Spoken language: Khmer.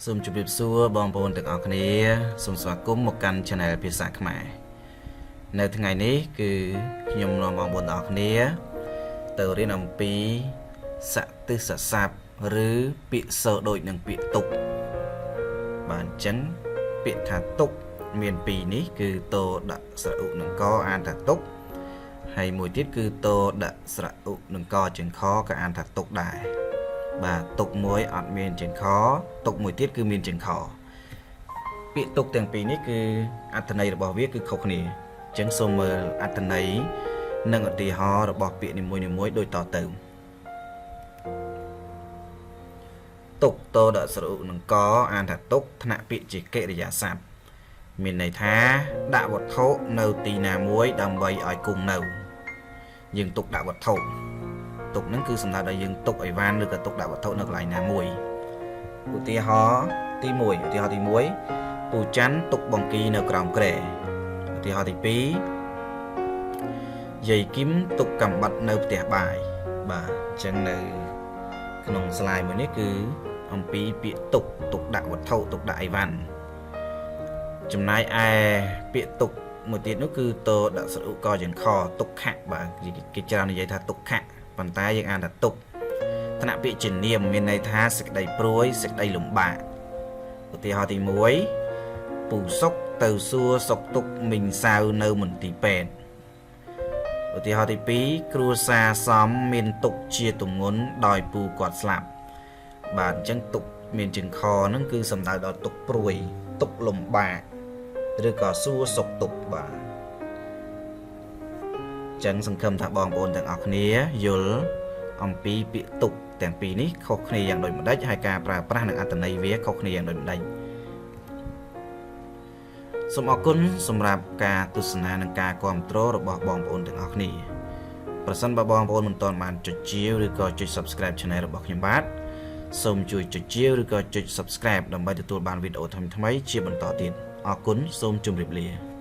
សូមជម្រាបសួរបងប្អូនទាំងអស់គ្នាសូមស្វាគមន៍មកកាន់ Channel ភាសាខ្មែរនៅថ្ងៃនេះគឺខ្ញុំនាំបងប្អូនទាំងអស់គ្នាទៅរៀនអំពីសទិសស័ព្ទឬពាក្យសូរដូចនឹងពាក្យទុកបាទអញ្ចឹងពាក្យថាទុកមានពីរនេះគឺតដាក់ស្រៈឧនិងកអានថាទុកហើយមួយទៀតគឺតដាក់ស្រៈឧនិងកជើងខក៏អានថាទុកដែរបាទទុកមួយអត់មានជើងខទុកមួយទៀតគឺមានជើងខពាក្យទុកទាំងពីរនេះគឺអត្ថន័យរបស់វាគឺខុសគ្នាអញ្ចឹងសូមមើលអត្ថន័យនិងឧទាហរណ៍របស់ពាក្យនីមួយៗដូចតទៅទុកតដាក់ស្រៈឧនិងកអានថាទុកថ្នាក់ពាក្យជាកិរិយាសព្ទមានន័យថាដាក់វត្ថុនៅទីណាមួយដើម្បីឲ្យគង់នៅយើងទុកដាក់វត្ថុទុកហ្នឹងគឺសំដៅដល់យើងទុកអីវ៉ាន់ឬក៏ទុកដាក់វត្ថុនៅកន្លែងណាមួយឧទាហរណ៍ទី1ពូច័ន្ទទុកបង្គីនៅក្រោមគ្រែឧទាហរណ៍ទី2យាយគឹមទុកកាំបិតនៅផ្ទះបាយបាទអញ្ចឹងនៅក្នុងស្លាយមួយនេះគឺអំពីពាក្យទុកដាក់វត្ថុទុកដាក់អីវ៉ាន់ចំណែកឯពាក្យទុកមួយទៀតនោះគឺតដាក់ស្រៈឧកជើងខទុកខៈបាទគេច្រើននិយាយថាទុកខៈប៉ុន្តែយើងអានថាទុកថ្នាក់ពាក្យជានាមមានន័យថាសេចក្តីព្រួយសេចក្តីលំបាកឧទាហរណ៍ទី1ពូសុកទៅសួរសុកទុកមីងសាវនៅមន្ទីរពេទ្យឧទាហរណ៍ទី2គ្រួសារសំមានទុកជាទម្ងន់ដោយពូគាត់ស្លាប់បាទអញ្ចឹងទុកមានជើងខហ្នឹងគឺសំដៅដល់ទុកព្រួយទុកលំបាកឬក៏សួរសុកទុកបាទចឹងសង្ឃឹមថាបងប្អូនទាំងអស់គ្នាយល់អំពីពាក្យទុកទាំងពីរនេះខុសគ្នាយ៉ាងដូចម្តេចហើយការប្រើប្រាស់និងអត្ថន័យវាខុសគ្នាយ៉ាងដូចម្តេចសូមអរគុណសម្រាប់ការទស្សនានិងការគាំទ្ររបស់បងប្អូនទាំងអស់គ្នាប្រសិនបើបងប្អូនមិនទាន់បានចុចជាវឬក៏ចុច Subscribe Channel របស់ខ្ញុំបាទសូមជួយចុចជាវឬក៏ចុច Subscribe ដើម្បីទទួលបានវីដេអូថ្មីៗជាបន្តទៀតអរគុណសូមជម្រាបលា